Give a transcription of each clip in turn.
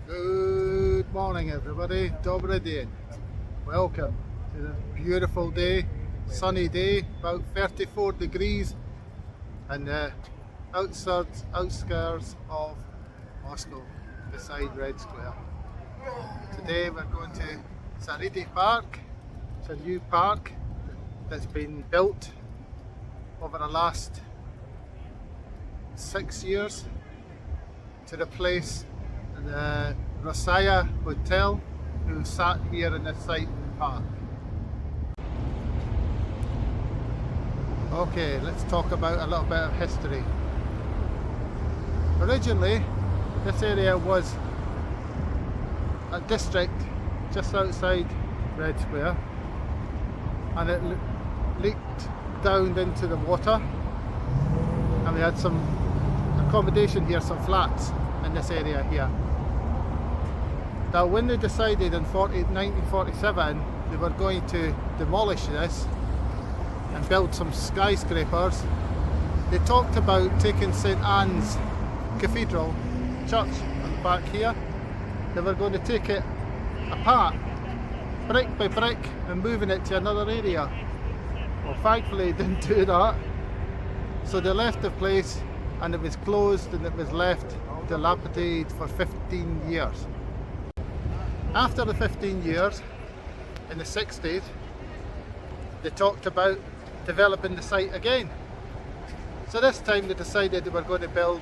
Good morning everybody, Dobry. Welcome to the beautiful day, sunny day, about 34 degrees in the outskirts of Moscow, beside Red Square. Today we're going to Zarydye Park. It's a new park that's been built over the last 6 years to replace the Zarydye Hotel, who sat here in this site in the park. Okay, let's talk about a little bit of history. Originally, this area was a district just outside Red Square, and it leaked down into the water, and we had some accommodation here, some flats in this area here. Now when they decided in 1947 they were going to demolish this and build some skyscrapers, they talked about taking St Anne's Cathedral Church at the back here. They were going to take it apart, brick by brick, and moving it to another area. Well, thankfully they didn't do that, so they left the place and it was closed and it was left dilapidated for 15 years. After the 15 years, in the 60s, they talked about developing the site again. So this time they decided they were going to build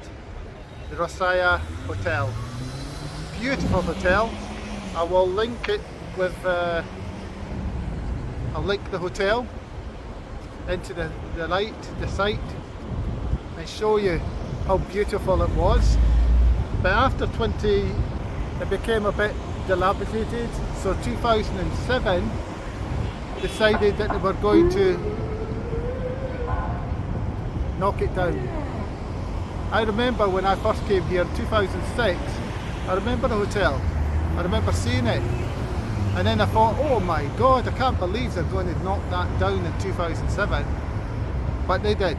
the Zarydye Hotel. Beautiful hotel. I will link it with, I'll link the hotel into the site, and show you how beautiful it was. But after it became a bit dilapidated, so 2007 decided that they were going to knock it down. I remember when I first came here in 2006, I remember the hotel, I remember seeing it, and then I thought, oh my god, I can't believe they're going to knock that down in 2007, but they did.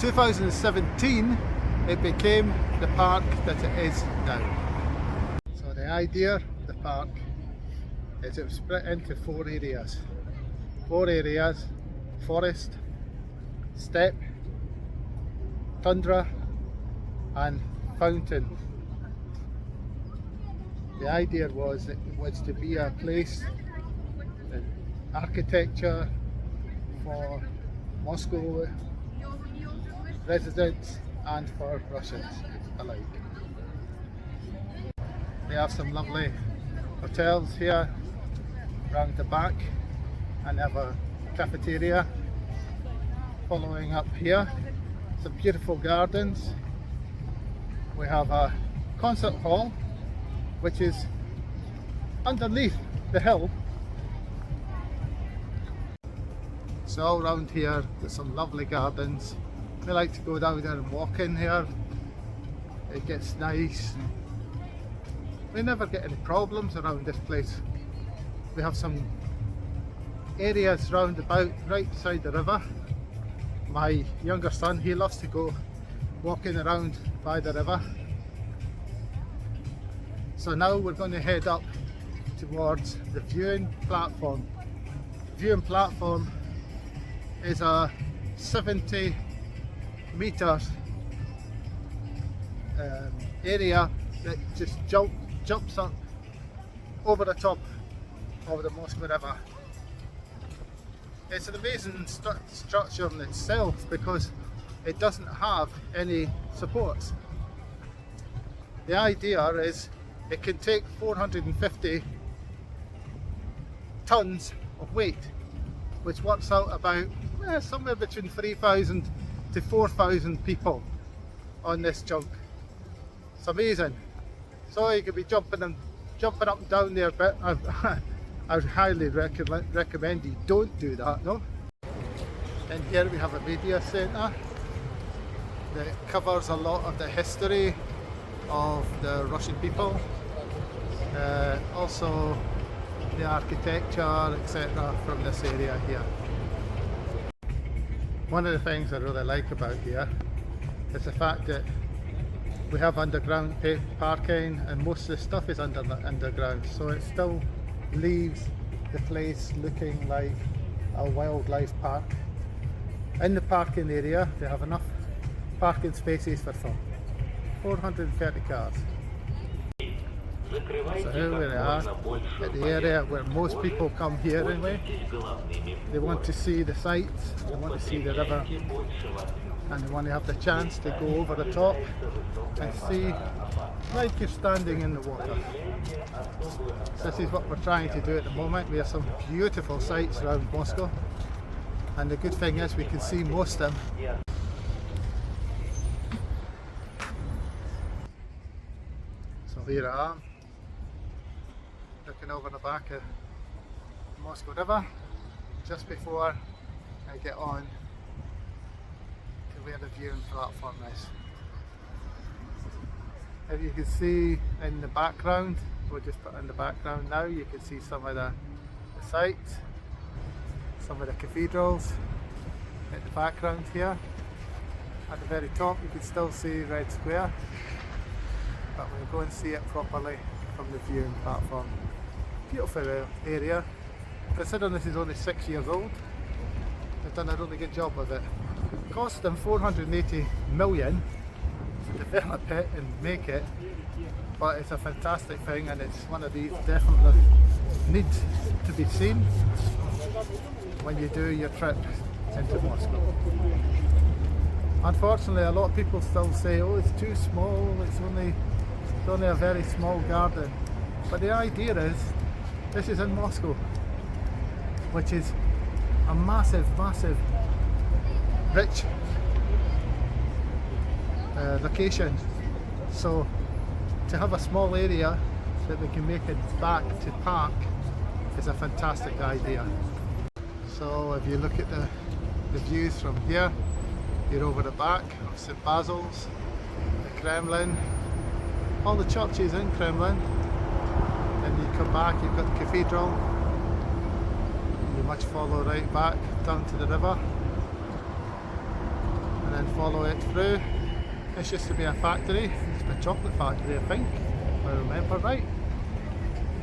2017 it became the park that it is now. So the idea of the park is it was split into four areas. Forest, steppe, tundra and fountain. The idea was it was to be a place in architecture for Moscow residents and for Russians alike. They have some lovely hotels here around the back, and have a cafeteria following up here. Some beautiful gardens. We have a concert hall which is underneath the hill. So around here there's some lovely gardens. We like to go down there and walk in here. It gets nice. We never get any problems around this place. We have some areas round about right beside the river. My younger son, he loves to go walking around by the river. So now we're going to head up towards the viewing platform. The viewing platform is a 70 meters area that just jumps up over the top of the Moscow River. It's an amazing structure in itself because it doesn't have any supports. The idea is it can take 450 tons of weight, which works out about somewhere between 3,000 to 4,000 people on this junk. It's amazing. So you could be jumping up and down there, but I would highly recommend you don't do that, no? And here we have a media centre that covers a lot of the history of the Russian people, also the architecture, etc. from this area here. One of the things I really like about here is the fact that We have underground parking, and most of the stuff is underground, so it still leaves the place looking like a wildlife park. In the parking area, they have enough parking spaces for 430 cars. So here we are, at the area where most people come here anyway. They want to see the sights, they want to see the river, and they want to have the chance to go over the top and see like you're standing in the water. So this is what we're trying to do at the moment. We have some beautiful sights around Moscow, and the good thing is we can see most of them. So here I am, looking over the back of the Moscow River, just before I get on to where the viewing platform is. If you can see in the background, we'll just put in the background now, you can see some of the sites, some of the cathedrals in the background here. At the very top you can still see Red Square, but we'll go and see it properly from the viewing platform. Beautiful area. Considering this is only 6 years old, they've done a really good job with it. It cost them 480 million to develop it and make it, but it's a fantastic thing, and it's one of these definitely need to be seen when you do your trip into Moscow. Unfortunately, a lot of people still say, oh, it's too small, it's only a very small garden. But the idea is, this is in Moscow, which is a massive, massive, rich location. So to have a small area that we can make it back to park is a fantastic idea. So if you look at the views from here, you're over the back of St. Basil's, the Kremlin, all the churches in Kremlin. Then you come back, you've got the cathedral. You must follow right back down to the river and then follow it through. This used to be a factory, it's a chocolate factory I think, if I remember right.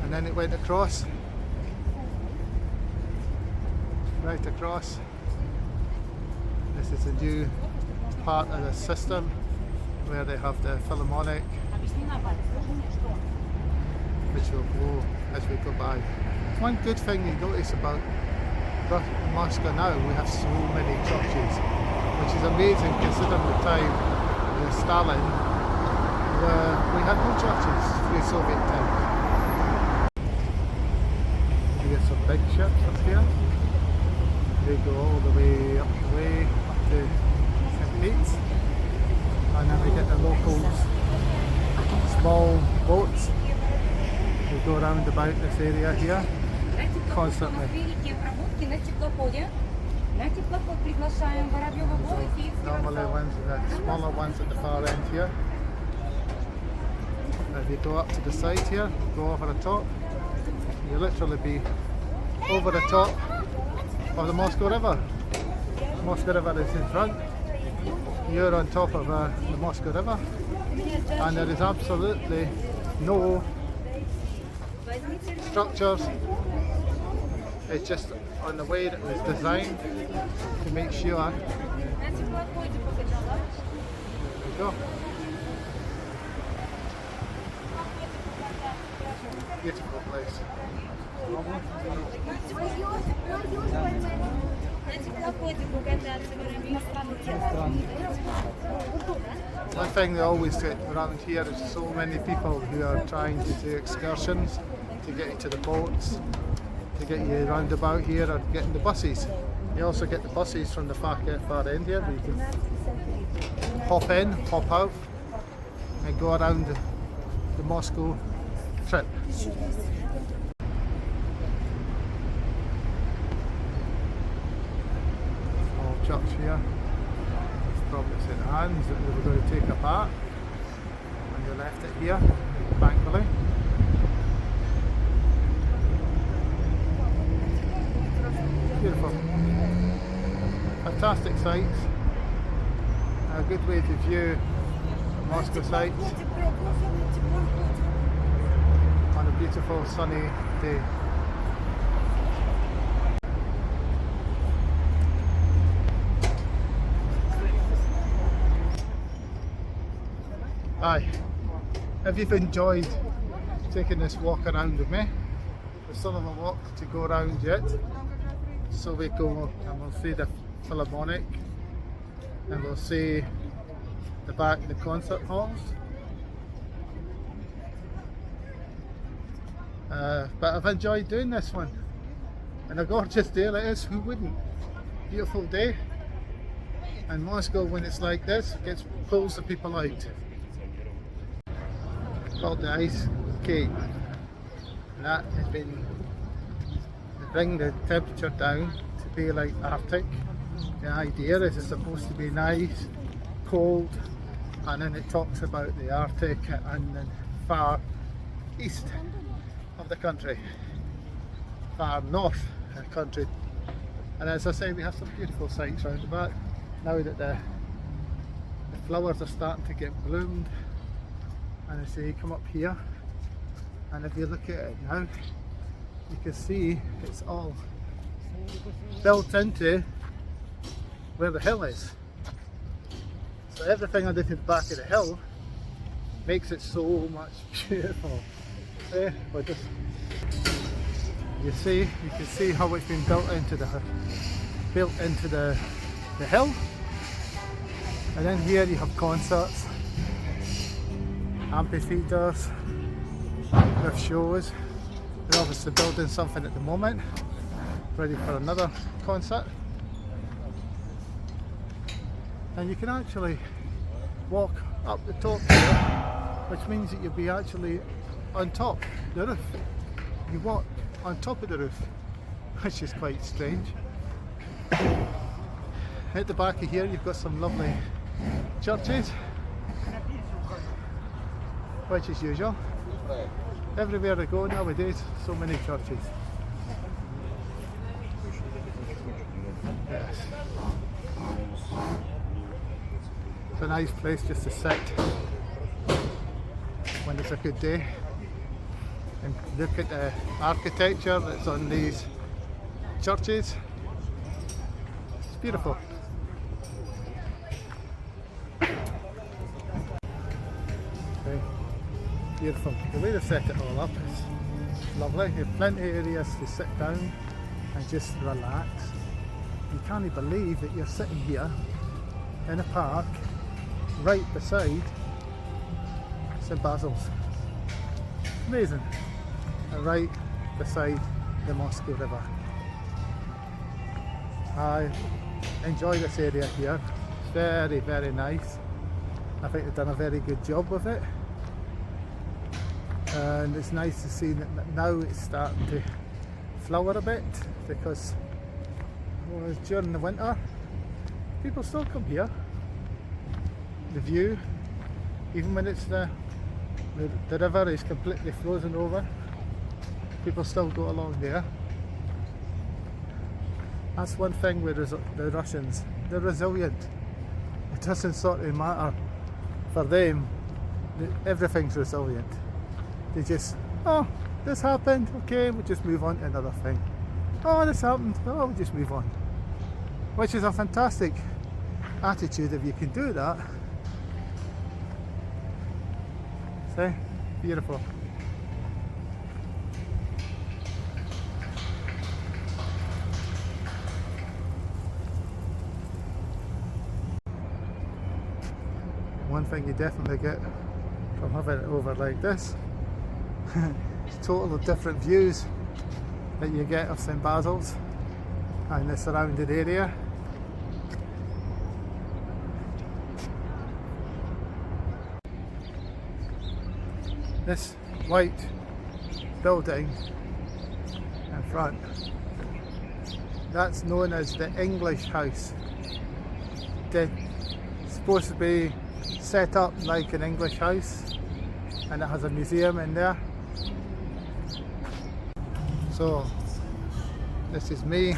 And then it went across, right across. This is a new part of the system where they have the Philharmonic, which will go as we go by. One good thing you notice about Moscow now, we have so many churches, which is amazing considering the time with Stalin, where we had no churches through Soviet time. We get some big ships up here. They go all the way up to St. Pete's, and then we get the locals, small boats. We go around about this area here constantly. Normally ones, the smaller ones at the far end here. If you go up to the side here, go over the top, you'll literally be over the top of the Moscow River. The Moscow River is in front, you're on top of the Moscow River, and there is absolutely no structures. It's just on the way that it was designed to make sure. There we go. Beautiful place. One thing they always do around here is so many people who are trying to do excursions to get into the boats, to get you roundabout here, or getting the buses. You also get the buses from the far end here, where you can hop in, hop out, and go around the Moscow trip. Small church here. It's probably St. Anne's that we were going to take apart, and they left it here, thankfully. Beautiful. Fantastic sights. A good way to view Moscow sights on a beautiful sunny day. Hi, if you've enjoyed taking this walk around with me, we still have a walk to go around yet. So we go and we'll see the Philharmonic and we'll see the back, the concert halls. But I've enjoyed doing this one, and a gorgeous day it is, who wouldn't? Beautiful day, and Moscow when it's like this pulls the people out. Called the ice cake, and that has been to bring the temperature down to be like Arctic. The idea is it's supposed to be nice, cold, and then it talks about the Arctic and the far east of the country, far north of the country. And as I say, we have some beautiful sights around the back now that the flowers are starting to get bloomed. And I say, come up here, and if you look at it now, you can see it's all built into where the hill is. So everything under the back of the hill makes it so much beautiful. There, but just you can see how it's been built into the hill. And then here you have concerts, amphitheatres with shows. They're obviously building something at the moment, ready for another concert. And you can actually walk up the top here, which means that you'll be actually on top of the roof. You walk on top of the roof, which is quite strange. At the back of here you've got some lovely churches, which is usual. Everywhere I go nowadays, so many churches. Yes. It's a nice place just to sit when it's a good day and look at the architecture that's on these churches. It's beautiful. Beautiful. The way they've set it all up is lovely. You have plenty of areas to sit down and just relax. You can't believe that you're sitting here in a park right beside St Basil's. Amazing. And right beside the Moscow River. I enjoy this area here. It's very, very nice. I think they've done a very good job with it. And it's nice to see that now it's starting to flower a bit, because during the winter people still come here. The view, even when it's the river is completely frozen over, people still go along there. That's one thing with the Russians, they're resilient. It doesn't sort of matter for them, everything's resilient. They just, oh, this happened, okay, we'll just move on to another thing. Oh, this happened, oh, we'll just move on. Which is a fantastic attitude if you can do that. See, beautiful. One thing you definitely get from having it over like this, it's totally different views that you get of St Basil's and the surrounding area. This white building in front, that's known as the English House. It's supposed to be set up like an English house, and it has a museum in there. So this is me,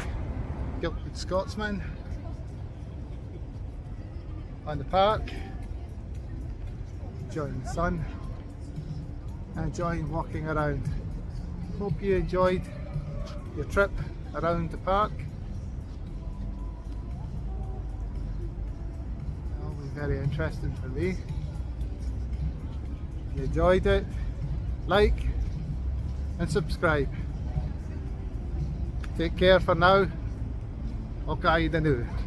Guilty Scotsman, on the park. enjoying the sun, enjoying walking around. Hope you enjoyed your trip around the park. That'll be very interesting for me. If you enjoyed it, like and subscribe. Take care for now. Og ga I den ud.